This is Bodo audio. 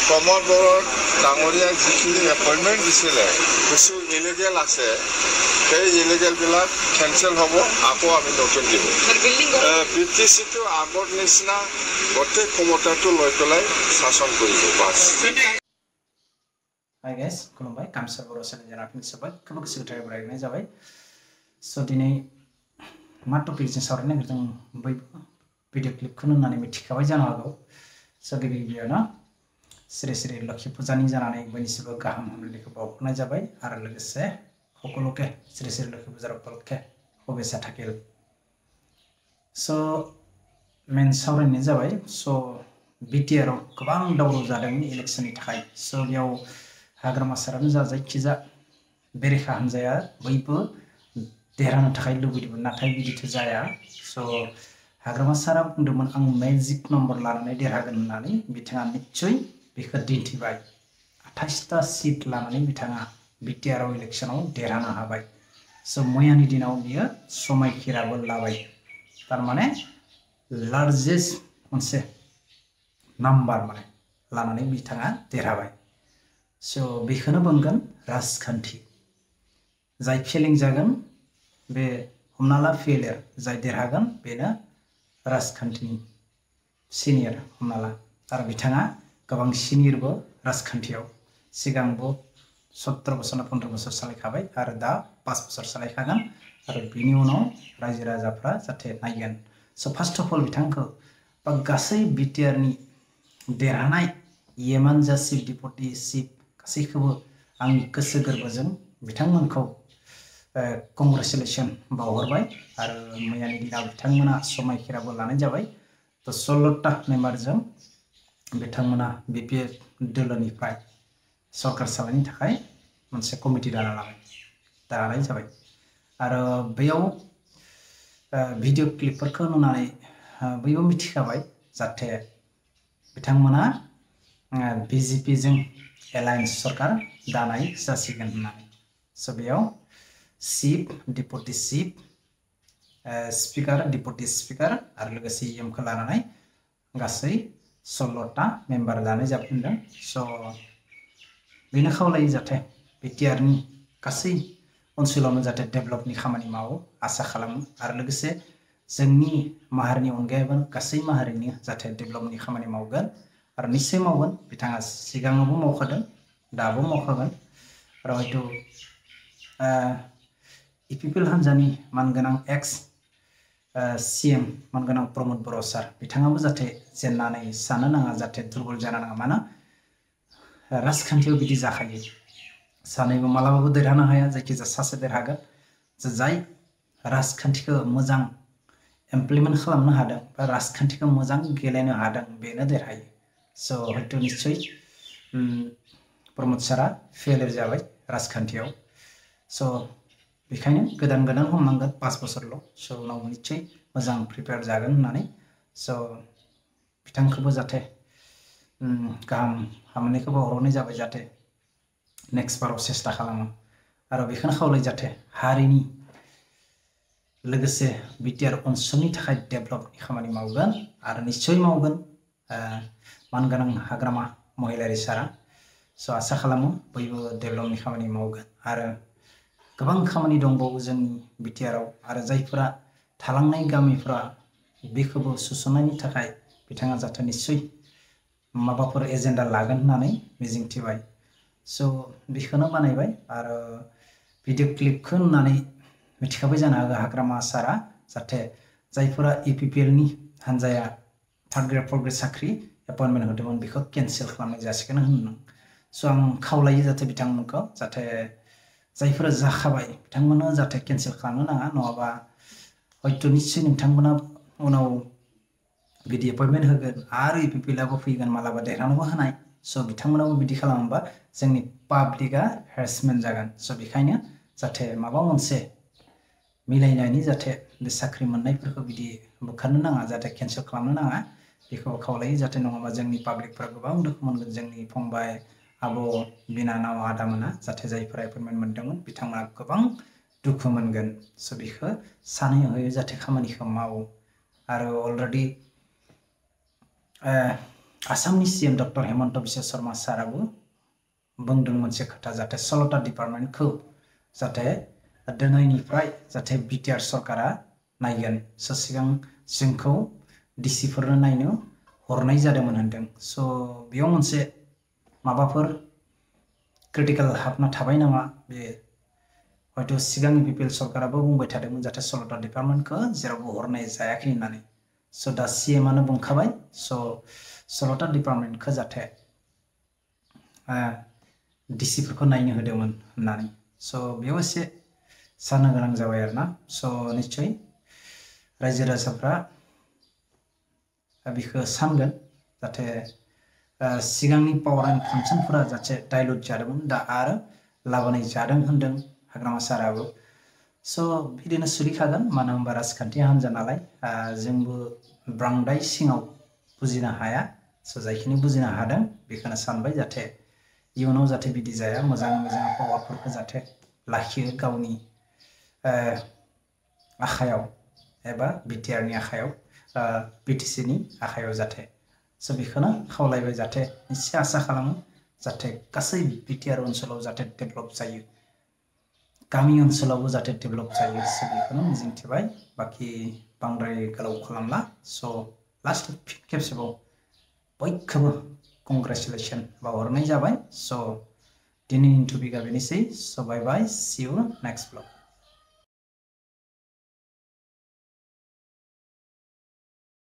প্ৰমোদ বড়ো ডাঙৰীয়া যিখিনি এপইণ্টমেণ্ট দিছিলে কিছু ইলিগেল আছে সেই ইলিগেলবিলাক কেঞ্চেল হ'ব আকৌ আমি নতুন দিব BTCটো আগৰ নিচিনা গোটেই ক্ষমতাটো লৈ পেলাই শাসন কৰিব বাছ Hi guys, खुलुमबाय कामसार बर' चेनेलजों नोंथांनि सबोद गोसो गोथारै बरायनाय जाबाय स' दिनै मा टपिकजों सावरायनो नागिरदों बयबो भिडिअ क्लिपखौ नुनानै मिथिखाबाय जानो हागौ स' गिबि गिबियावनो श्री श्री लक्ष्मी फुजानि जानानै बयनिसिमबो गाहाम हामलायनायखौ बावहरनाय जाबाय आरो लोगोसे সকলোকে श्री श्री लक्ष्मी फुजार उपलक्षे शुभेच्छा थाकिल स' मेन सावरायनाया जाबाय स' BTR आव गोबां दावराव जादों इलेक्शननि थाखाय स' बेयाव हाग्रामा सारानो जा जायखिजा बेरेखा हान्जाया बयबो देरहानो थाखाय लुबैदोंमोन नाथाय बिदिथ' जाया स' हाग्रामा सारा बुंदोंमोन आं मेजिक नम्बर लानानै देरहागोन होननानै बिथाङा निश्चय बेखौ दिन्थिबाय 28टा सिट लानानै बिथाङा BTR आव इलेक्शनाव देरहानो हाबाय स' मैयानि दिनाव बियो समायखिराबो लाबाय थारमाने लार्जेस्ट मोनसे नाम्बार माने लानानै बिथाङा देरहाबाय स' बेखौनो बुंगोन राजखान्थि जाय फेलें जागोन बे हमना ला फेलियर जाय देरहागोन बेनो राजखान्थिनि सिनियर हमना ला आरो बिथाङा गोबां सिनियरबो राजखान्थियाव सिगांबो 17 बोसोर 15 बोसोर सालायखाबाय आरो दा 5 बोसोर सालायखागोन आरो बिनि उनाव रायजो राजाफ्रा जाहाथे नायगोन स' फार्स्ट अफ अल बिथांखौ बा गासै BTR नि देरहानाय येमान जा चिफ डिपुटि चिफ गासैखौबो आंनि गोसो गोरबोजों बिथांमोनखौ कंग्रेचुलेसन बावहरबाय आरो मैयानि दिनाव बिथांमोना समायखिराबो लानाय जाबाय थ' 16टा मेम्बारजों बिथांमोना BPF दोलोनिफ्राय सरकार सालायनो थाखाय मोनसे कमिटि दानाय जाबाय आरो बेयाव भिडिअ क्लिपफोरखौ नुनानै बयबो मिथिखाबाय जाहाथे बिथांमोना BJP जों एलायन्स सरकार दानाय जासिगोन होननानै स' बेयाव chief deputy chief speaker deputy speaker आरो लोगोसे EM खौ लानानै गासै 16टा मेम्बार लानाय जाफिनदों स' बेनो खावलायो जाहाथे BTR नि गासै ओनसोलावनो जाहाथे डेभेलपनि खामानि मावो आसा खालामो आरो लोगोसे जोंनि माहारिनि अनगायैबो गासै माहारिनि जाहाथे डेभेलपनि खामानि मावगोन आरो निश्चय मावगोन बिथाङा सिगाङावबो मावखादों दाबो मावखागोन आरो हयथ' EPPL हान्जानि मानगोनां एक्स CM मानगोनां प्रमोद बर' सार बिथाङाबो जाहाथे जेननानै सानो नाङा जाहाथे दुरबल जानो नाङा मानो राजखान्थियाव बिदि जाखायो सानैबो मालाबाबो देरहानो हाया जायखिजाया सासे देरहागोन जाय राजखान्थिखौ मोजां इमप्लिमेन्ट खालामनो हादों बा राजखान्थिखौ मोजां गेलेनो हादों बेनो देरहायो स' हयथ' निश्चय प्रमोद सारा फेलियर जाबाय राजखान्थियाव स' बेखायनो गोदान हमनांगोन 5 बोसोरल' स' उनाव निश्चय मोजां प्रिपेयार जागोन होननानै स' बिथांखौबो जाहाथे गाहाम हामलायनायखौ बावहरनाय जाबाय जाहाथे नेक्स्ट बाराव सेस्था खालामो आरो बेखौनो खावलायो जाहाथे हारिनि लोगोसे BTR ओनसोलनि थाखाय डेभेलपनि खामानि मावगोन आरो निश्चय मावगोन मानगोनां हाग्रामा महिलारि सारा स' आसा खालामो बयबो डेभेलपनि खामानि मावगोन आरो गोबां खामानि दंबावो जोंनि BTR आव आरो जायफोरा थालांनाय गामिफोरा बेखौबो सुस्रांनायनि थाखाय बिथाङा जाहाथे निश्चय माबाफोर एजेन्डा लागोन होननानै मिजिंथिबाय स' बेखौनो बानायबाय आरो भिडिअ क्लिपखौ नुनानै मिथिखाबाय जानो हागौ हाग्रामा सारा जाहाथे जायफोरा EPPL नि हान्जाया थार्ड ग्रेड 4 ग्रेड साख्रि एपइन्टमेन्ट होदोंमोन बेखौ केन्सेल खालामनाय जासिगोन होनदों स' आं खावलायो जाहाथे बिथांमोनखौ जाहाथे जायफोरा जाखाबाय बिथांमोना जाहाथे केन्सेल खालामनो नाङा नङाबा हयथ' निश्चय नोंथांमोना उनाव बिदि एपइन्टमेन्ट होगोन आरो EPPL आबो फैगोन मालाबा देरहानोबो हानाय स' बिथांमोनाबो बिदि खालामोबा जोंनि पाब्लिकआ हेरेसमेन्ट जागोन स' बेखायनो जाहाथे माबा मोनसे मिलायनायनि जाहाथे बे साख्रि मोननायफोरखौ बिदि बोखारनो नाङा जाहाथे केन्सेल खालामनो नाङा बेखौ खावलायो जाहाथे नङाबा जोंनि पाब्लिकफोरा गोबां दुखु मोनगोन जोंनि फंबाय आब' बिनानाव आदामोना जाहाथे जायफोरा एपइन्टमेन्ट मोनदोंमोन बिथांमोना गोबां दुखु मोनगोन स' बेखौ सानै हयै जाहाथे खामानिखौ मावो आरो अलरेडि आसामनि सीएम डक्टर हेमन्त बिश्व शर्मा साराबो बुंदों मोनसे खोथा जाहाथे 16टा डिपार्टमेन्टखौ जाहाथे दिनैनिफ्राय जाहाथे बिटिआर सरकारा नायगोन स' सिगां जोंखौ डिसिफोरनो नायनो हरनाय जादोंमोन होनदों स' बेयाव मोनसे माबाफोर क्रिटिकल हाबना थाबाय नामा बे हयथ' सिगांनि बिपिएल सरकाराबो बुंबाय थादोंमोन जाहाथे 16टा डिपार्टमेन्टखौ जेरावबो हरनाय जायाखै होननानै स' दा सीएमआनो बुंखाबाय स' 16टा डिपार्टमेन्टखौ जाहाथे डिसिफोरखौ नायनो होदोंमोन होननानै स' बेयाव एसे साननो गोनां जाबाय आरोना स' निश्चय रायजो राजाफ्रा बेखौ सानगोन जाहाथे सिगांनि पावार एन्ड फांसनफोरा जाहाथे डाइलुट जादोंमोन दा आरो लाबोनाय जादों होनदों हाग्रामा साराबो स' बिदिनो सोलिखागोन मानो होनबा राजखान्थि हान्जा नालाय जोंबो बांद्राय सिङाव बुजिनो हाया स' जायखिनि बुजिनो हादों बेखौनो सानबाय जाहाथे इयुनाव जाहाथे बिदि जाया मोजां मोजां पावारफोरखौ जाहाथे लाखियो गावनि आखायाव एबा बिटिआरनि आखायाव बिटिसिनि आखायाव जाहाथे स' बेखौनो खावलायबाय जाहाथे एसे आसा खालामो जाहाथे गासै बिटिआर ओनसोलाव जाहाथे डेभेलप जायो गामि ओनसोलावबो जाहाथे डेभेलप जायो स' बेखौनो मिजिंथिबाय बाखि बांद्राय गोलाव खालामला स' लास्ट खेबसेबाव बयखौबो कंग्रेचुलेसन बावहरनाय जाबाय स' दिनैनि टपिकआ बेनोसै स' बाय बाय सी यू नेक्स्ट ब्लग